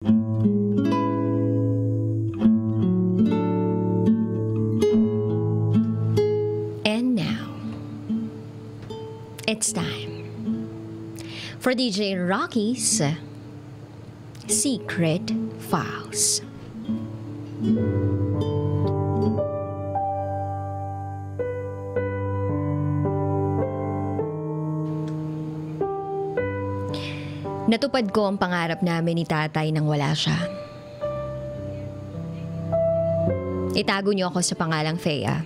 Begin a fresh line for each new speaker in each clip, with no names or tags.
And now, it's time for DJ Rocky's Secret Files. Natupad ko ang pangarap namin ni tatay nang wala siya. Itago niyo ako sa pangalang Thea.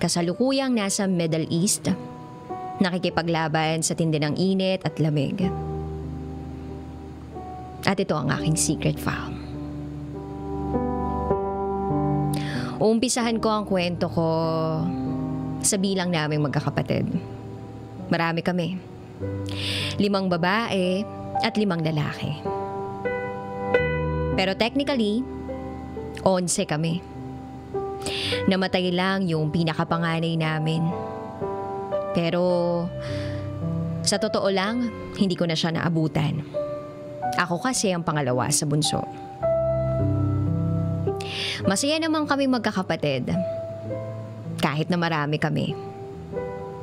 Kasalukuyang nasa Middle East, nakikipaglaban sa tindi ng init at lamig. At ito ang aking secret file. Uumpisahan ko ang kwento ko sa bilang naming magkakapatid. Marami kami. 5 babae at 5 lalaki. Pero technically, 11 kami. Namatay lang yung pinakapanganay namin. Pero sa totoo lang, hindi ko na siya naabutan. Ako kasi ang pangalawa sa bunso. Masaya naman kami magkakapatid. Kahit na marami kami.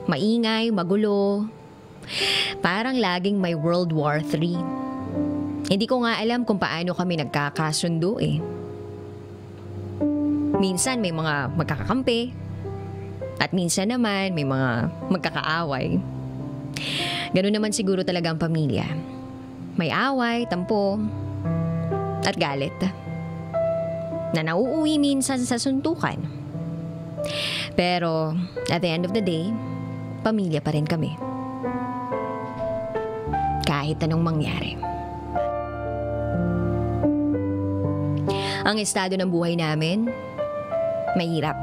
Maingay, magulo. Parang laging may World War III. Hindi ko nga alam kung paano kami nagkakasundo eh. Minsan may mga magkakakampi. At minsan naman may mga magkakaaway. Ganun naman siguro talaga ang pamilya. May away, tampo, at galit. Na nauuwi minsan sa suntukan. Pero at the end of the day, pamilya pa rin kami. Kahit anong mangyari. Ang estado ng buhay namin, mahirap.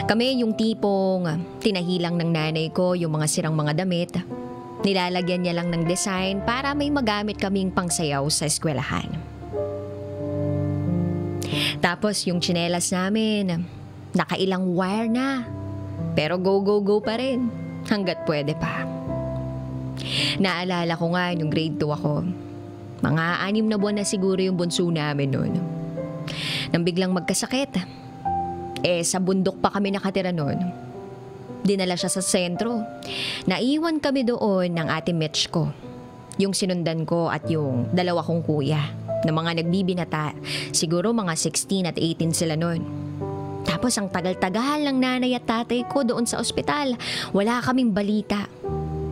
Kami yung tipong tinahilang ng nanay ko yung mga sirang mga damit. Nilalagyan niya lang ng design para may magamit kaming pangsayaw sa eskwelahan. Tapos yung tsinelas namin, nakailang wire na. Pero go pa rin. Hanggat pwede pa. Naalala ko nga yung grade 2 ako. Mga 6 na buwan na siguro yung bunso namin noon. Nang biglang magkasakit. Sa bundok pa kami nakatira noon. Dinala siya sa sentro. Naiwan kami doon ng ate Mitch ko. Yung sinundan ko at yung 2 kong kuya. Na mga nagbibinata. Siguro mga 16 at 18 sila noon. Tapos ang tagal-tagal ng nanay at tatay ko doon sa ospital. Wala kaming balita.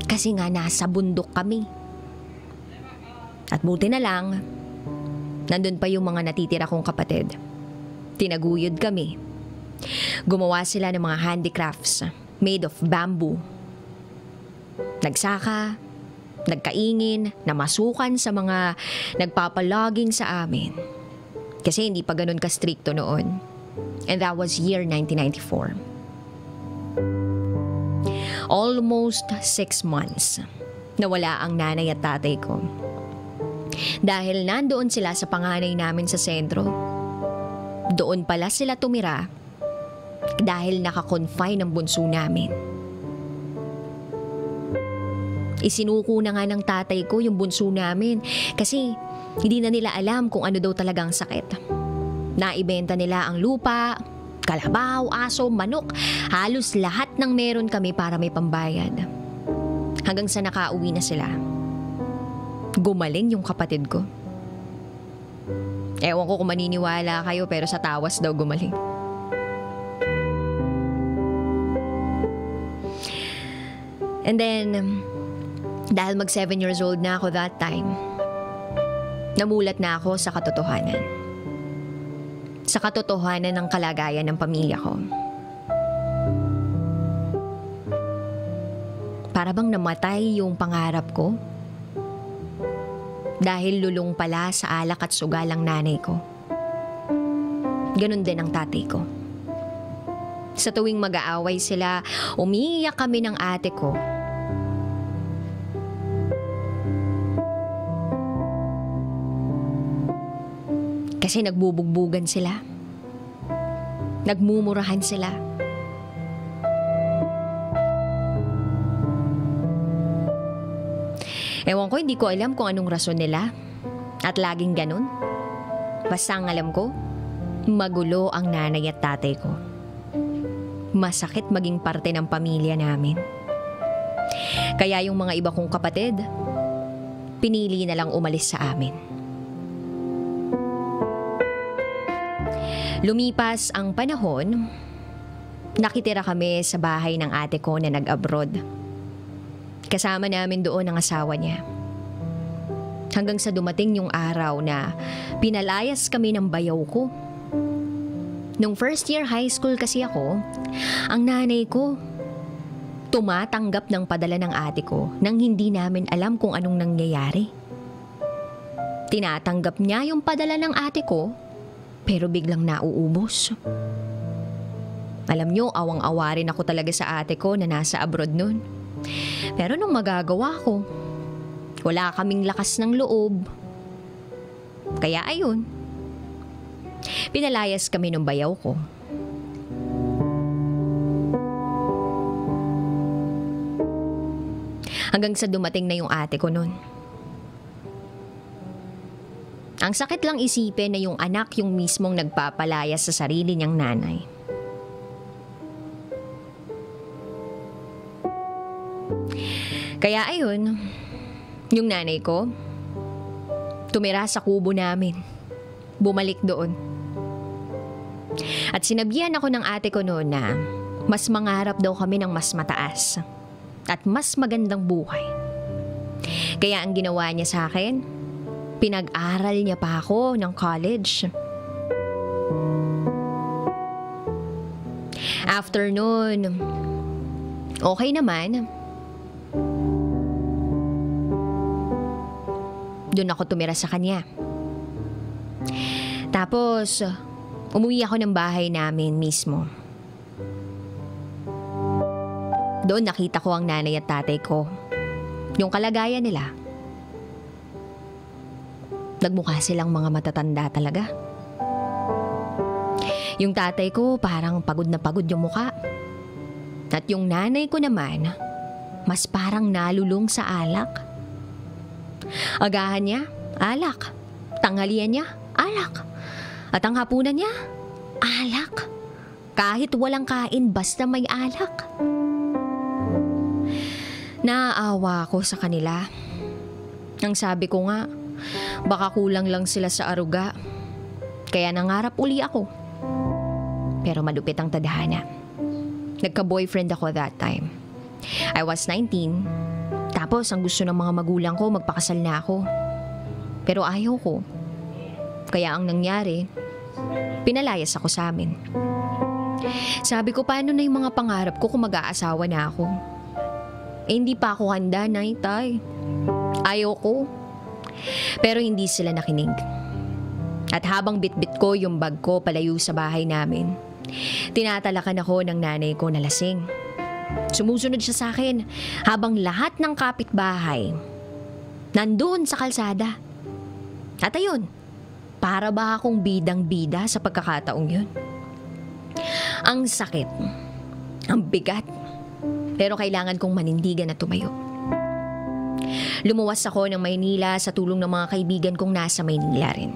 Kasi nga nasa bundok kami. At buti na lang, nandun pa yung mga natitira kong kapatid. Tinaguyod kami. Gumawa sila ng mga handicrafts made of bamboo. Nagsaka, nagkaingin, namasukan sa mga nagpapaloging sa amin. Kasi hindi pa ganun ka-stricto noon. And that was year 1994. Almost 6 months nawala ang nanay at tatay ko. Dahil nandoon sila sa panganay namin sa sentro. Doon pala sila tumira dahil nakakonfine ang bunso namin. Isinuko na nga ng tatay ko yung bunso namin kasi hindi na nila alam kung ano daw talagang sakit. Naibenta nila ang lupa, kalabaw, aso, manok, halos lahat ng meron kami para may pambayad. Hanggang sa nakauwi na sila. Gumaling yung kapatid ko. Ewan ko kung maniniwala kayo pero sa tawas daw gumaling. And then, dahil mag 7 years old na ako that time, namulat na ako sa katotohanan. Sa katotohanan ng kalagayan ng pamilya ko. Para bang namatay yung pangarap ko? Dahil lulong pala sa alak at sugal ang nanay ko. Ganon din ang tatay ko. Sa tuwing mag-aaway sila, umiiyak kami ng ate ko. Kasi nagbubugbugan sila. Nagmumurahan sila. Ewan ko, hindi ko alam kung anong rason nila. At laging ganun. Basta ang alam ko, magulo ang nanay at tatay ko. Masakit maging parte ng pamilya namin. Kaya yung mga iba kong kapatid, pinili na lang umalis sa amin. Lumipas ang panahon, nakitira kami sa bahay ng ate ko na nag-abroad. Kasama namin doon ang asawa niya. Hanggang sa dumating yung araw na pinalayas kami ng bayaw ko. Nung first year high school kasi ako, ang nanay ko tumatanggap ng padala ng ate ko nang hindi namin alam kung anong nangyayari. Tinatanggap niya yung padala ng ate ko, pero biglang nauubos. Alam niyo, awang-awa rin ako talaga sa ate ko na nasa abroad nun. Pero nung magagawa ko, wala kaming lakas ng loob. Kaya ayun, pinalayas kami ng bayaw ko. Hanggang sa dumating na yung ate ko nun. Ang sakit lang isipin na yung anak yung mismong nagpapalayas sa sarili niyang nanay. Kaya ayun, yung nanay ko, tumira sa kubo namin. Bumalik doon. At sinabihan ako ng ate ko noon na mas mangarap daw kami ng mas mataas at mas magandang buhay. Kaya ang ginawa niya sa akin, pinag-aral niya pa ako ng college. After noon, okay naman. Doon ako tumira sa kanya. Tapos, umuwi ako ng bahay namin mismo. Doon nakita ko ang nanay at tatay ko. Yung kalagayan nila. Nagmukha silang mga matatanda talaga. Yung tatay ko parang pagod na pagod yung mukha. At yung nanay ko naman, mas parang nalulung sa alak. Agahan niya, alak. Tanghalian niya, alak. At ang hapunan niya, alak. Kahit walang kain, basta may alak. Naaawa ako sa kanila. Ang sabi ko nga, baka kulang lang sila sa aruga. Kaya nangarap uli ako. Pero malupit ang tadhana. Nagka-boyfriend ako that time. I was 19. Tapos ang gusto ng mga magulang ko, magpakasal na ako. Pero ayaw ko. Kaya ang nangyari, pinalayas ako sa amin. Sabi ko, paano na yung mga pangarap ko kung mag-aasawa na ako? Hindi pa ako handa, nay, tay. Ayaw ko. Pero hindi sila nakinig. At habang bitbit ko yung bag ko palayo sa bahay namin, tinatalakan ako ng nanay ko na lasing. Sumusunod siya sa akin habang lahat ng kapitbahay nandoon sa kalsada. At ayun, para ba akong bidang-bida sa pagkakataong yun? Ang sakit, ang bigat, pero kailangan kong manindigan at tumayo. Lumuwas ako ng Maynila sa tulong ng mga kaibigan kong nasa Maynila rin.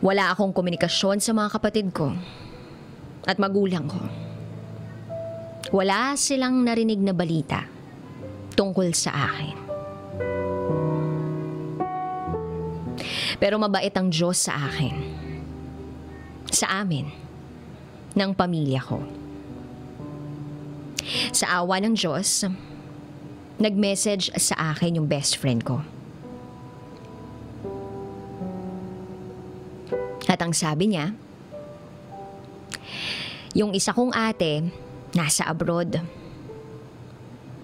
Wala akong komunikasyon sa mga kapatid ko at magulang ko. Wala silang narinig na balita tungkol sa akin. Pero mabait ang Diyos sa akin. Sa amin. Ng pamilya ko. Sa awa ng Diyos, nag-message sa akin yung best friend ko. At ang sabi niya, yung isa kong ate nasa abroad.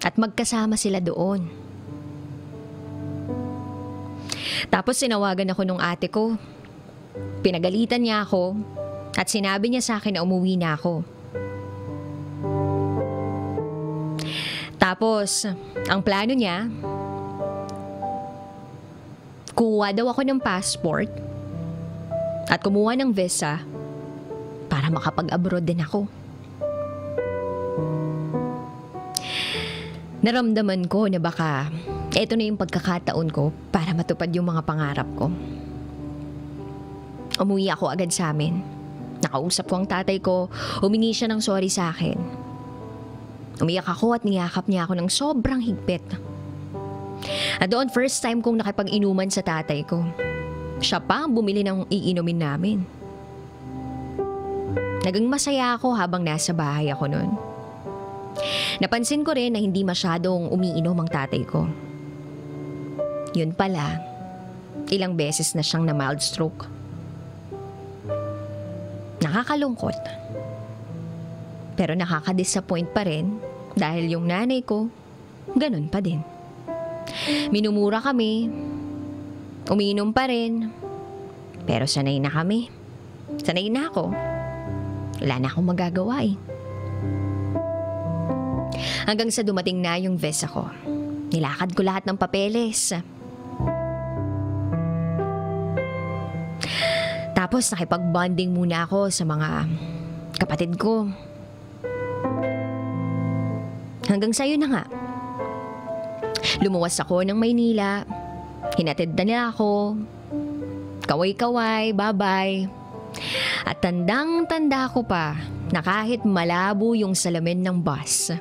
At magkasama sila doon. Tapos sinawagan ako nung ate ko. Pinagalitan niya ako at sinabi niya sa akin na umuwi na ako. Tapos, ang plano niya, kuha daw ako ng passport at kumuha ng visa para makapag-abroad din ako. Naramdaman ko na baka eto na yung pagkakataon ko para matupad yung mga pangarap ko. Umuwi ako agad sa amin. Nakausap ko ang tatay ko, humingi siya ng sorry sa akin. Umiyak ako at niyakap niya ako ng sobrang higpit. At doon first time kong nakipag-inuman sa tatay ko. Siya pa ang bumili ng iinumin namin. Naging masaya ako habang nasa bahay ako noon. Napansin ko rin na hindi masyadong umiinom ang tatay ko. Yun pala, ilang beses na siyang na mild stroke. Nakakalungkot. Pero nakaka-disappoint pa rin dahil yung nanay ko, ganun pa din. Minumura kami, umiinom pa rin, pero sanay na kami. Sanay na ako. Wala na akong magagawa eh. Hanggang sa dumating na yung visa ko. Nilakad ko lahat ng papeles. Tapos nakipag-bonding muna ako sa mga kapatid ko. Hanggang sa yun na nga. Lumuwas ako ng Maynila. Hinatid na nila ako. Kaway-kaway, bye-bye. At tandang-tanda ko pa na kahit malabo yung salamin ng bus,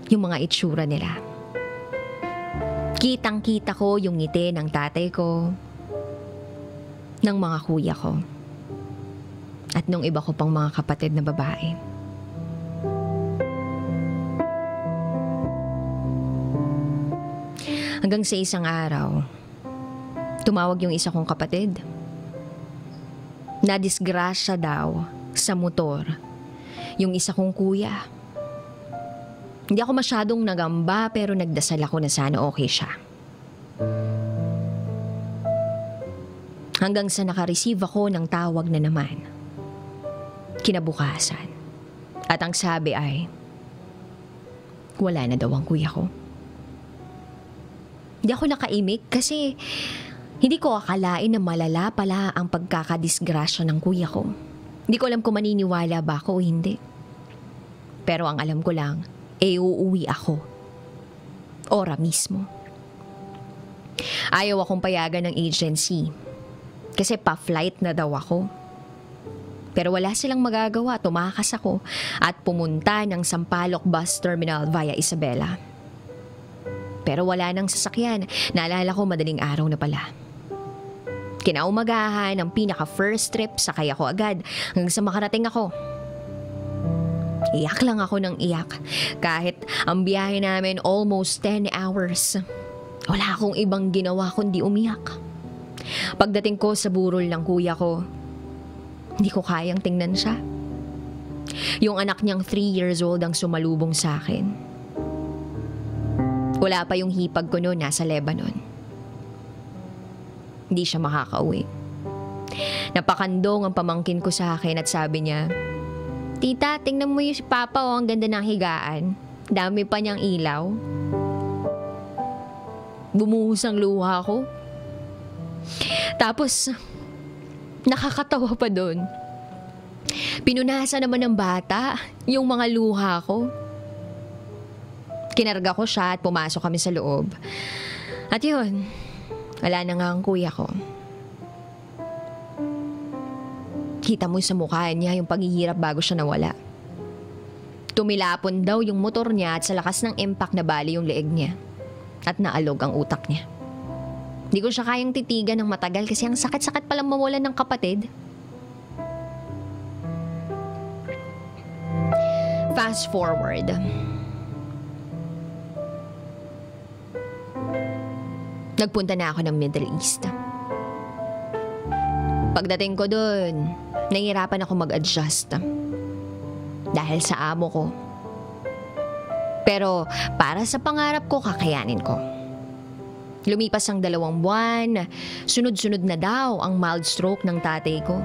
yung mga itsura nila. Kitang-kita ko yung ngiti ng tatay ko, ng mga kuya ko, at nung iba ko pang mga kapatid na babae. Hanggang sa isang araw, tumawag yung isa kong kapatid. Nadisgrasya daw sa motor yung isa kong kuya. Hindi ako masyadong nagamba pero nagdasal ako na sana okay siya. Hanggang sa nakareceive ako ng tawag na naman. Kinabukasan. At ang sabi ay, wala na daw ang kuya ko. Hindi ako nakaimik kasi hindi ko akalain na malala pala ang pagkakadisgrasya ng kuya ko. Hindi ko alam kung maniniwala ba ako o hindi. Pero ang alam ko lang, uuwi ako. Ora mismo. Ayaw akong payagan ng agency kasi pa-flight na daw ako. Pero wala silang magagawa, tumakas ako at pumunta ng Sampaloc Bus Terminal via Isabela. Pero wala nang sasakyan. Naalala ko madaling araw na pala. Kinaumagahan ang pinaka-first trip, sakay ako agad hanggang sa makarating ako. Iyak lang ako ng iyak. Kahit ang biyahe namin almost 10 hours. Wala akong ibang ginawa kundi umiyak. Pagdating ko sa burol ng kuya ko, hindi ko kayang tingnan siya. Yung anak niyang 3 years old ang sumalubong sa akin. Wala pa yung hipag ko noon, nasa Lebanon. Hindi siya makakauwi. Napakandong ang pamangkin ko sa akin at sabi niya, "Tita, tingnan mo yung si Papa, oh, ang ganda ng higaan. Dami pa niyang ilaw." Bumuhos ang luha ko. Tapos, nakakatawa pa doon. Pinunasan naman ng bata yung mga luha ko. Kinarga ko siya at pumasok kami sa loob. At yun, wala na nga ang kuya ko. Kita mo sa mukha niya yung paghihirap bago siya nawala. Tumilapon daw yung motor niya at sa lakas ng impact na bali yung leeg niya. At naalog ang utak niya. Di ko siya kayang titigan ng matagal kasi ang sakit-sakit palang mawalan ng kapatid. Fast forward. Nagpunta na ako ng Middle East. Pagdating ko dun, nahihirapan ako mag-adjust. Dahil sa amo ko. Pero para sa pangarap ko, kakayanin ko. Lumipas ang 2 buwan, sunod-sunod na daw ang mild stroke ng tatay ko.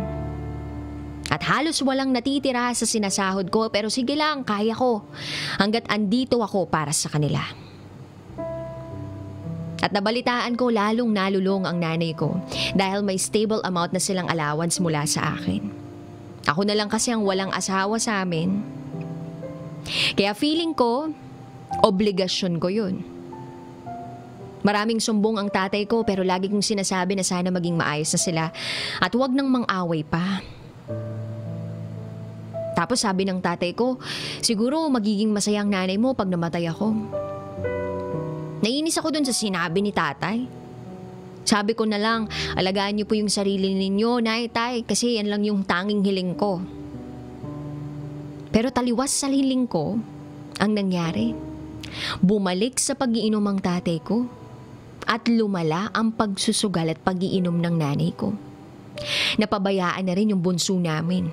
At halos walang natitira sa sinasahod ko, pero sige lang, kaya ko. Hanggat andito ako para sa kanila. At nabalitaan ko lalong nalulong ang nanay ko dahil may stable amount na silang allowance mula sa akin. Ako na lang kasi ang walang asawa sa amin. Kaya feeling ko, Obligasyon ko yun. Maraming sumbong ang tatay ko pero lagi kong sinasabi na sana maging maayos na sila at huwag nang mang-away pa. Tapos sabi ng tatay ko, siguro magiging masaya ang nanay mo pag namatay ako. Nainis ako dun sa sinabi ni tatay. Sabi ko na lang, alagaan niyo po yung sarili ninyo, nay, tay, kasi yan lang yung tanging hiling ko. Pero taliwas sa hiling ko ang nangyari. Bumalik sa pag-iinom ang tatay ko at lumala ang pagsusugal at pag-iinom ng nanay ko. Napabayaan na rin yung bunso namin.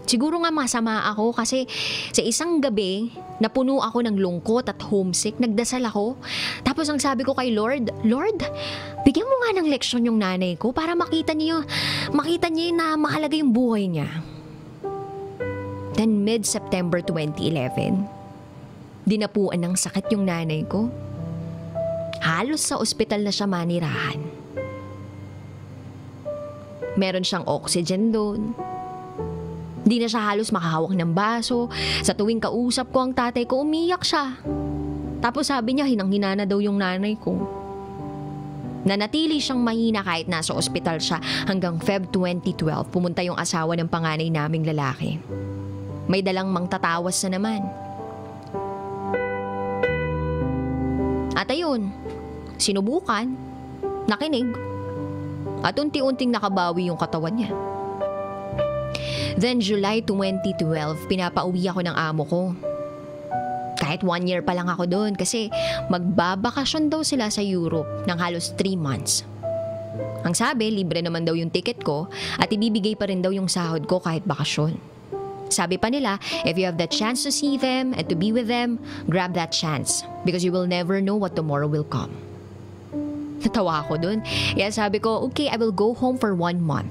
Siguro nga masama ako kasi sa isang gabi, napuno ako ng lungkot at homesick, nagdasal ako. Tapos ang sabi ko kay Lord, Lord, bigyan mo nga ng leksyon yung nanay ko para makita niya na mahalaga yung buhay niya. Then mid-September 2011, dinapuan ng sakit yung nanay ko. Halos sa ospital na siya manirahan. Meron siyang oxygen doon. Di na siya halos makahawak ng baso. Sa tuwing kausap ko ang tatay ko, umiyak siya. Tapos sabi niya, hinang-hina na daw yung nanay ko. Nanatili siyang mahina kahit nasa ospital siya hanggang Feb 2012. Pumunta yung asawa ng panganay naming lalaki. May dalang mangtatawas na naman. At ayun, sinubukan, nakinig, at unti-unting nakabawi yung katawan niya. Then July 2012, pinapauwi ako ng amo ko. Kahit 1 year pa lang ako doon kasi magbabakasyon daw sila sa Europe ng halos 3 months. Ang sabi, libre naman daw yung ticket ko at ibibigay pa rin daw yung sahod ko kahit bakasyon. Sabi pa nila, if you have the chance to see them and to be with them, grab that chance because you will never know what tomorrow will come. Natawa ako dun. Kaya sabi ko, okay, I will go home for 1 month.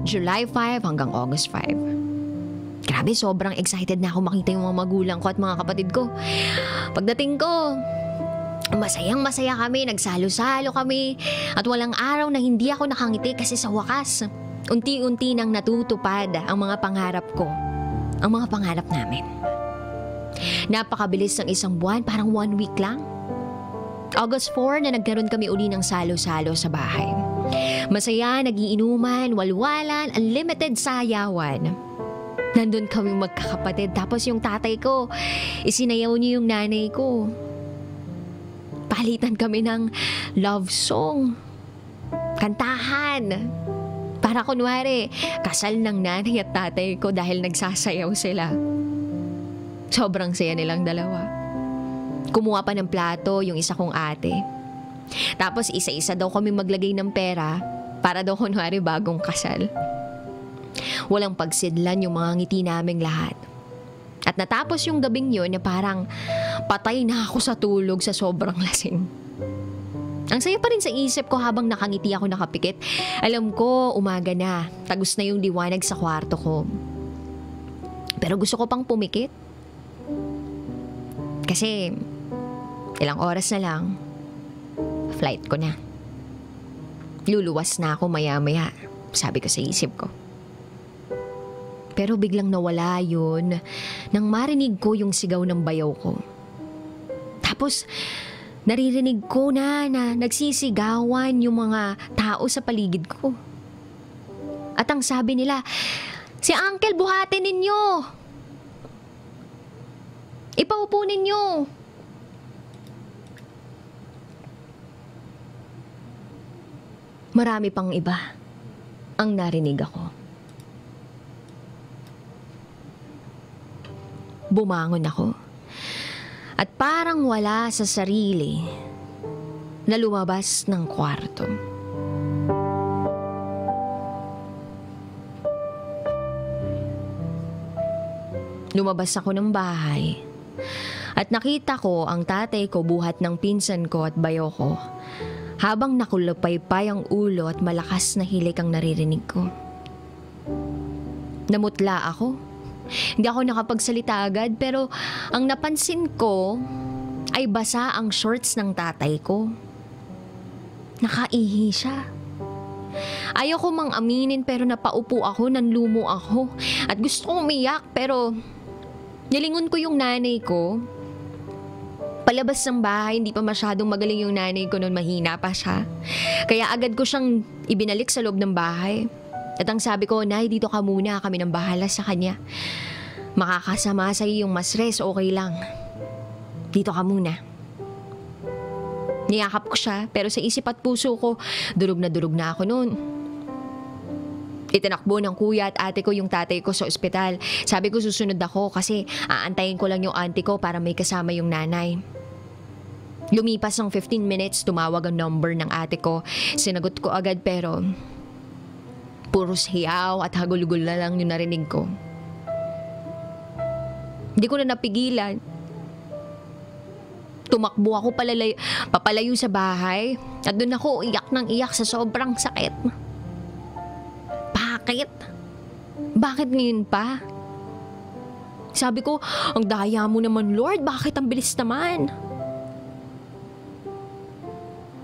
July 5 hanggang August 5. Grabe, sobrang excited na ako makita yung mga magulang ko at mga kapatid ko. Pagdating ko, masayang masaya kami, nagsalo-salo kami, at walang araw na hindi ako nakangiti kasi sa wakas, unti-unti nang natutupad ang mga pangarap ko, ang mga pangarap namin. Napakabilis ng 1 buwan, parang 1 week lang. August 4 na nagkaroon kami uli ng salo-salo sa bahay. Masaya, nagiinuman, walwalan, unlimited sayawan. Nandun kami magkakapatid, tapos yung tatay ko, isinayaw niya yung nanay ko. Palitan kami ng love song, kantahan. Para kunwari, kasal ng nanay at tatay ko dahil nagsasayaw sila. Sobrang saya nilang dalawa. Kumuha pa ng plato yung isa kong ate. Tapos isa-isa daw kami maglagay ng pera para daw kunwari bagong kasal. Walang pagsidlan yung mga ngiti naming lahat. At natapos yung gabing yun na parang patay na ako sa tulog sa sobrang lasing. Ang saya pa rin sa isip ko habang nakangiti ako nakapikit. Alam ko, umaga na. Tagus na yung liwanag sa kwarto ko. Pero gusto ko pang pumikit. Kasi, ilang oras na lang, flight ko na. Luluwas na ako maya-maya, sabi ko sa isip ko. Pero biglang nawala yun nang marinig ko yung sigaw ng bayaw ko. Tapos, naririnig ko na nagsisigawan yung mga tao sa paligid ko. At ang sabi nila, si Uncle buhatin ninyo! Ipaupo ninyo! Marami pang iba ang narinig ako. Bumangon ako. At parang wala sa sarili na lumabas ng kwarto. Lumabas ako ng bahay at nakita ko ang tatay ko buhat ng pinsan ko at bayo ko habang nakulupaypay ang ulo at malakas na hilik ang naririnig ko. Namutla ako. Hindi ako nakapagsalita agad pero ang napansin ko ay basa ang shorts ng tatay ko. Nakaihi siya. Ayoko mang aminin pero napaupo ako, nanlumo ako at gusto kong umiyak pero Nilingon ko yung nanay ko. Palabas ng bahay, hindi pa masyadong magaling yung nanay ko noon, mahina pa siya. Kaya agad ko siyang ibinalik sa loob ng bahay. At ang sabi ko, Nay, dito ka muna, kami nang bahala sa kanya. Makakasama sa iyo yung masres, okay lang. Dito ka muna. Niyakap ko siya, pero sa isip at puso ko, durog na ako noon. Itinakbo ng kuya at ate ko yung tatay ko sa ospital. Sabi ko susunod ako kasi aantayin ko lang yung auntie ko para may kasama yung nanay. Lumipas ng 15 minutes, tumawag ang number ng ate ko. Sinagot ko agad pero puros hiyaw at hagulgul na lang yung narinig ko. Hindi ko na napigilan. Tumakbo ako papalayo sa bahay at doon ako iyak ng iyak sa sobrang sakit. Bakit? Bakit ngayon pa? Sabi ko, ang daya mo naman, Lord, bakit ang bilis naman?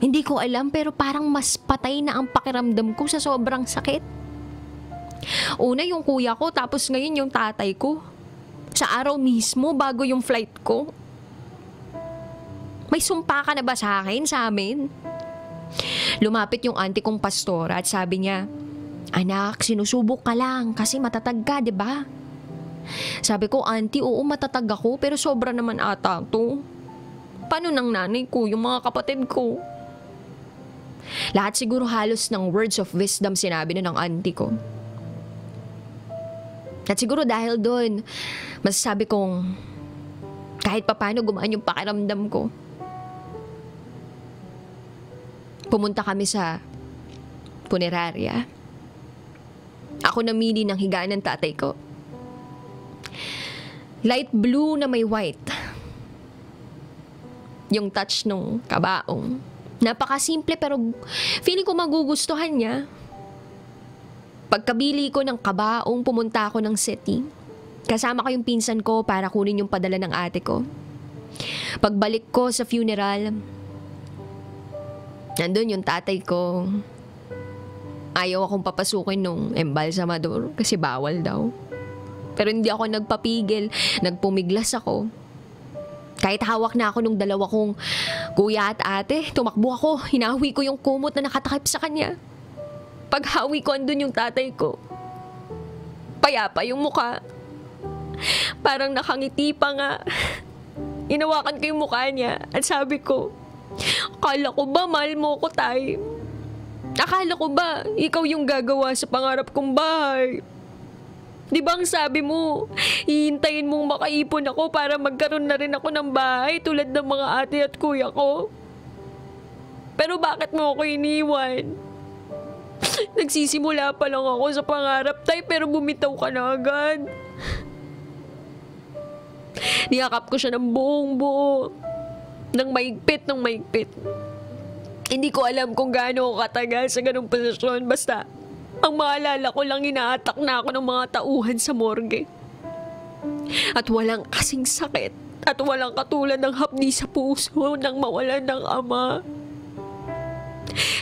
Hindi ko alam pero parang mas patay na ang pakiramdam ko sa sobrang sakit. Una yung kuya ko, tapos ngayon yung tatay ko. Sa araw mismo, bago yung flight ko. May sumpa ka na ba sa akin, sa amin? Lumapit yung auntie kong pastora at sabi niya, Anak, sinusubok ka lang kasi matatag ka, di ba? Sabi ko, Auntie, oo matatag ako pero sobra naman ata to. Paano ng nanay ko, yung mga kapatid ko? Lahat siguro halos ng words of wisdom sinabi na ng auntie ko. At siguro dahil doon, masasabi kong kahit papano gumaan yung pakiramdam ko. Pumunta kami sa punerarya. Ako namili ng higaan ng tatay ko. Light blue na may white. Yung touch nung kabaong. Napakasimple pero feeling ko magugustuhan niya. Pagkabili ko ng kabaong, pumunta ako ng city. Kasama ko yung pinsan ko para kunin yung padala ng ate ko. Pagbalik ko sa funeral, nandun yung tatay ko. Ayaw akong papasukin nung embalsamador kasi bawal daw. Pero hindi ako nagpapigil, nagpumiglas ako. Kahit hawak na ako nung dalawa kong kuya at ate, tumakbo ako, hinawi ko yung kumot na nakatakip sa kanya. Paghawi ko, andun yung tatay ko. Payapa yung mukha. Parang nakangiti pa nga. Inawakan ko yung mukha niya at sabi ko, akala ko ba mahal mo ko, tay? Akala ko ba ikaw yung gagawa sa pangarap kong bahay? Di ba ang sabi mo, hihintayin mong makaipon ako para magkaroon na rin ako ng bahay tulad ng mga ate at kuya ko? Pero bakit mo ako iniwan? Nagsisimula pa lang ako sa pangarap, tay, pero bumitaw ka na agad. Niyakap ko siya ng buong buo. Nang maigpit. Hindi ko alam kung gaano ako katagal sa ganong posisyon. Basta, ang maalala ko lang inaatak na ako ng mga tauhan sa morgue. At walang kasing sakit. At walang katulad ng hapdi sa puso nang mawalan ng ama.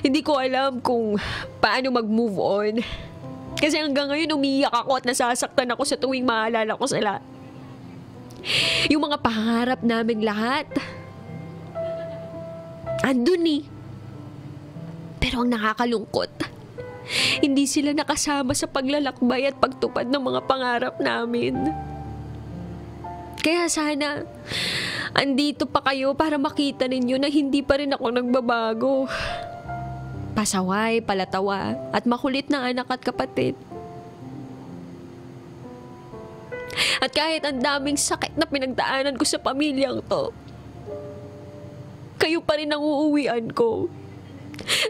Hindi ko alam kung paano mag-move on. Kasi hanggang ngayon umiiyak ako at nasasaktan ako sa tuwing maalala ko sila. Yung mga pangarap naming lahat, andun eh. Pero ang nakakalungkot, hindi sila nakasama sa paglalakbay at pagtupad ng mga pangarap namin. Kaya sana, andito pa kayo para makita ninyo na hindi pa rin ako nagbabago. Pasaway, palatawa, at makulit na anak at kapatid. At kahit ang daming sakit na pinagdaanan ko sa pamilyang to, kayo pa rin ang uuwian ko.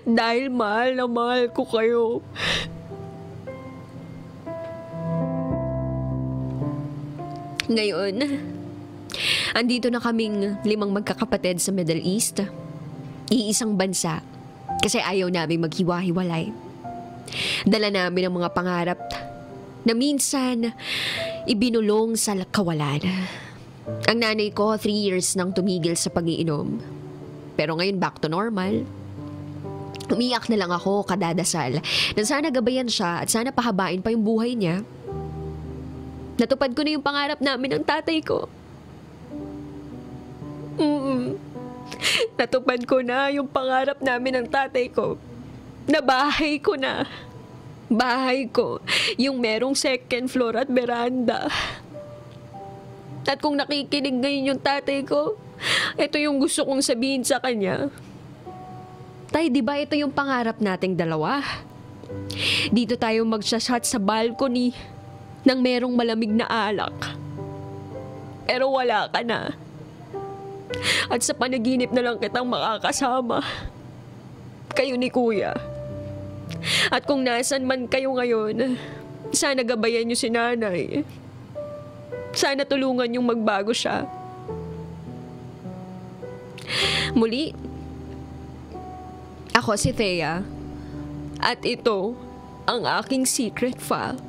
Dahil mahal na mahal ko kayo. Ngayon, andito na kaming 5 magkakapatid sa Middle East. Iisang bansa kasi ayaw namin maghiwa-hiwalay. Dala namin ang mga pangarap na minsan ibinulong sa kawalan. Ang nanay ko 3 years nang tumigil sa pag-iinom. Pero ngayon back to normal. Umiyak na lang ako kadadasal na sana gabayan siya at sana pahabain pa yung buhay niya. Natupad ko na yung pangarap namin ng tatay ko. Natupad ko na yung pangarap namin ng tatay ko. Na bahay ko na. Bahay ko. Yung merong second floor at veranda. At kung nakikinig ngayon yung tatay ko, ito yung gusto kong sabihin sa kanya. Tay, di ba ito yung pangarap nating dalawa? Dito tayo magsashot sa balcony ng merong malamig na alak. Pero wala ka na. At sa panaginip na lang kitang makakasama. Kayo ni Kuya. At kung nasan man kayo ngayon, sana gabayan niyo si Nanay. Sana tulungan niyong magbago siya. Muli, ako si Thea. At ito ang aking secret file.